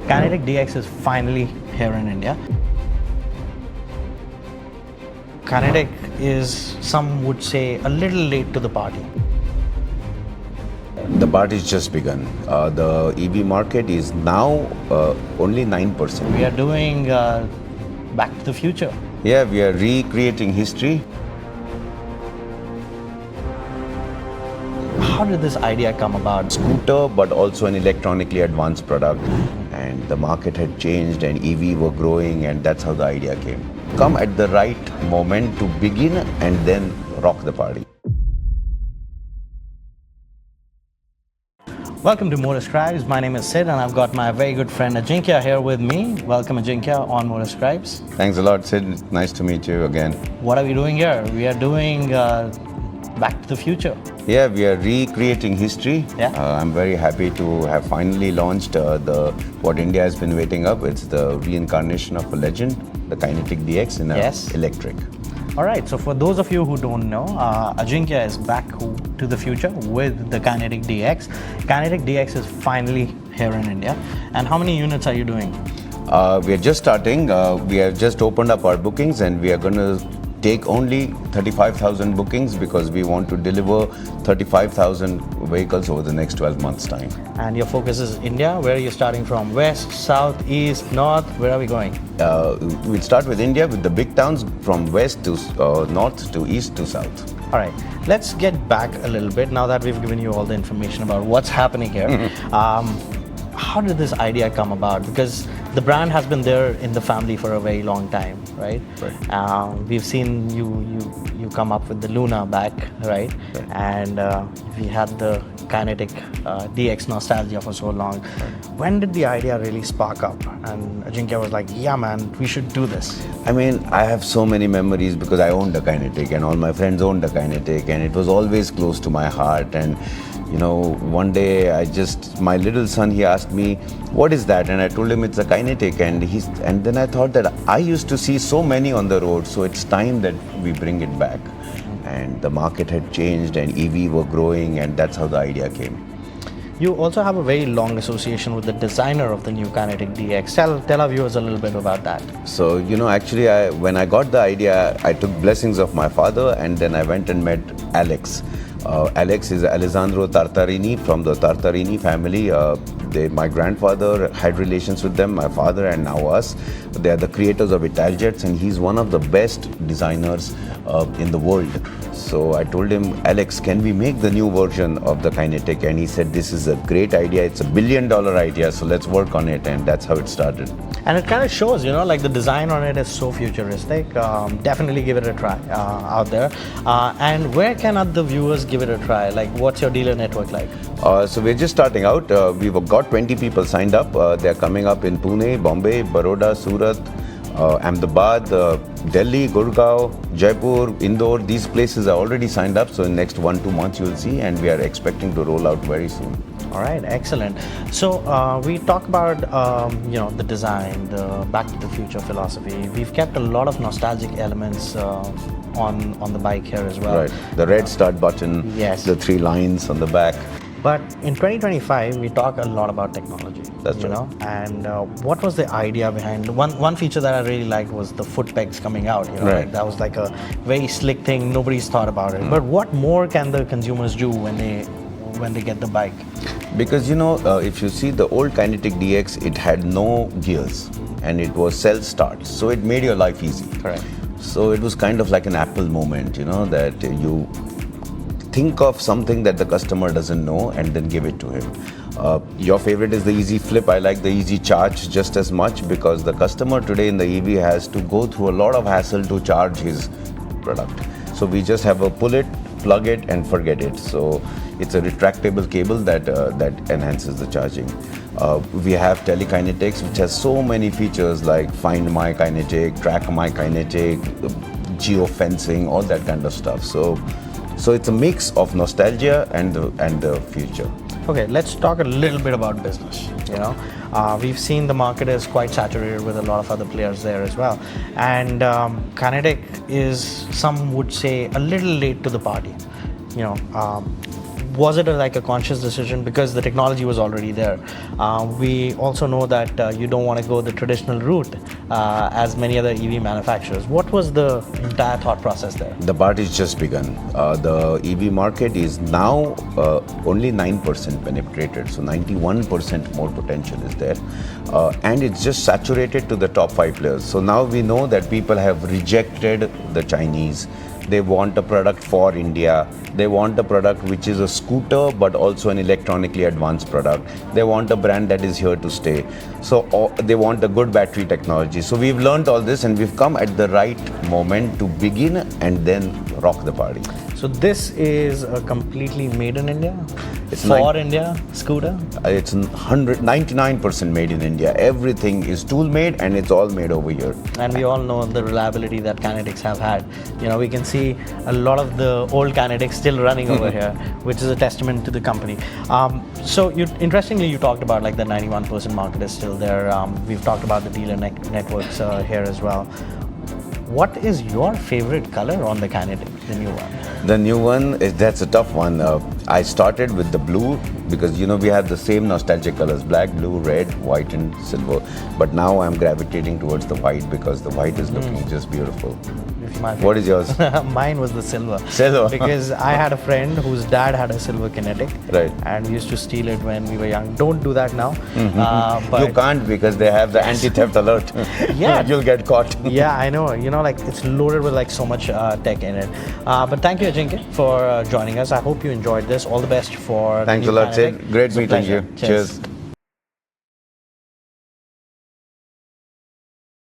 Kinetic DX is finally here in India. Kinetic is, some would say, a little late to the party. The party's just begun. The EV market is now only 9%. We are doing Back to the Future. Yeah, we are recreating history. How did this idea come about? Scooter, but also an electronically advanced product. And the market had changed and EV were growing, and that's how the idea came. Come at the right moment to begin and then rock the party. Welcome to MOTORSCRIBES. My name is Sid and I've got my very good friend Ajinkya here with me. Welcome Ajinkya on MOTORSCRIBES. Thanks a lot, Sid. Nice to meet you again. What are we doing here? We are doing Back to the Future. Yeah, we are recreating history. Yeah. I'm very happy to have finally launched what India has been waiting up. It's the reincarnation of a legend, the Kinetic DX in electric. All right, so for those of you who don't know, Ajinkya is back to the future with the Kinetic DX. Kinetic DX is finally here in India. And how many units are you doing? We are just starting. We have just opened up our bookings and we are going to take only 35,000 bookings because we want to deliver 35,000 vehicles over the next 12 months' time. And your focus is India. Where are you starting from? West, south, east, north? Where are we going? We'll start with India, with the big towns from west to north to east to south. All right, let's get back a little bit now that we've given you all the information about what's happening here. How did this idea come about? Because the brand has been there in the family for a very long time, right? We've seen you come up with the Luna back, right? And we had the Kinetic DX nostalgia for so long. When did the idea really spark up? And Ajinkya was like, yeah man, we should do this. I mean, I have so many memories because I owned a Kinetic and all my friends owned a Kinetic and it was always close to my heart. And you know, one day my little son, he asked me, what is that? And I told him it's a Kinetic. And then I thought that I used to see so many on the road, so it's time that we bring it back. And the market had changed and EV were growing, and that's how the idea came. You also have a very long association with the designer of the new Kinetic DX. Tell our viewers a little bit about that. So, you know, actually, when I got the idea, I took blessings of my father, and then I went and met Alex. Alex is Alessandro Tartarini from the Tartarini family. My grandfather had relations with them, my father and now us. They are the creators of Italjets and he's one of the best designers in the world. So I told him, Alex, can we make the new version of the Kinetic? And he said, this is a great idea. It's $1 billion idea. So let's work on it. And that's how it started. And it kind of shows, you know, like the design on it is so futuristic. Definitely give it a try out there. And where can other viewers give it a try? Like, what's your dealer network like? So we're just starting out. We've got 20 people signed up. They're coming up in Pune, Bombay, Baroda, Surat, Ahmedabad, Delhi, Gurgaon, Jaipur, Indore. These places are already signed up. So in the next 1-2 months, you'll see. And we are expecting to roll out very soon. All right, excellent. So we talk about the design, the Back to the Future philosophy. We've kept a lot of nostalgic elements on the bike here as well. Right, the red start button, yes, the 3 lines on the back. But in 2025, we talk a lot about technology. That's you right. know. And what was the idea behind one feature that I really liked was the foot pegs coming out. You know, right. Like that was like a very slick thing. Nobody's thought about it. But what more can the consumers do when they get the bike? Because you know, if you see the old Kinetic DX, it had no gears and it was self-start. So it made your life easy. Correct. So it was kind of like an Apple moment, you know, that you think of something that the customer doesn't know and then give it to him. Your favorite is the easy flip. I like the easy charge just as much because the customer today in the EV has to go through a lot of hassle to charge his product. So we just have a pull it, plug it and forget it. So it's a retractable cable that enhances the charging. We have telekinetics, which has so many features like find my kinetic, track my kinetic, geofencing, all that kind of stuff. So it's a mix of nostalgia and the future. Okay, let's talk a little bit about business. You know, we've seen the market is quite saturated with a lot of other players there as well, and Kinetic is, some would say, a little late to the party. You know, was it like a conscious decision because the technology was already there? We also know that you don't want to go the traditional route as many other EV manufacturers. What was the entire thought process there? The party's just begun. The EV market is now only 9% penetrated, so 91% more potential is there. And it's just saturated to the top 5 players. So now we know that people have rejected the Chinese. They want a product for India. They want a product which is a scooter but also an electronically advanced product. They want a brand that is here to stay. So they want a good battery technology. So we've learned all this and we've come at the right moment to begin and then rock the party. So this is a completely made in India? It's for India scooter? It's 99% made in India. Everything is tool made and it's all made over here. And we all know the reliability that Kinetics have had. You know, we can see a lot of the old Kinetics still running over here, which is a testament to the company. So interestingly, you talked about like the 91% market is still there. We've talked about the dealer networks here as well. What is your favorite color on the Kinetic, the new one? The new one, that's a tough one. I started with the blue because, you know, we have the same nostalgic colors, black, blue, red, white and silver. But now I'm gravitating towards the white because the white is looking just beautiful. What is yours? Mine was the silver. Silver. Because I had a friend whose dad had a silver Kinetic. Right. And we used to steal it when we were young. Don't do that now. But you can't because they have the anti-theft alert. Yeah. You'll get caught. Yeah, I know. You know, like it's loaded with like so much tech in it. But thank you, Ajinkya, for joining us. I hope you enjoyed this. All the best for Thanks a lot, Sid. Great meeting you. Cheers.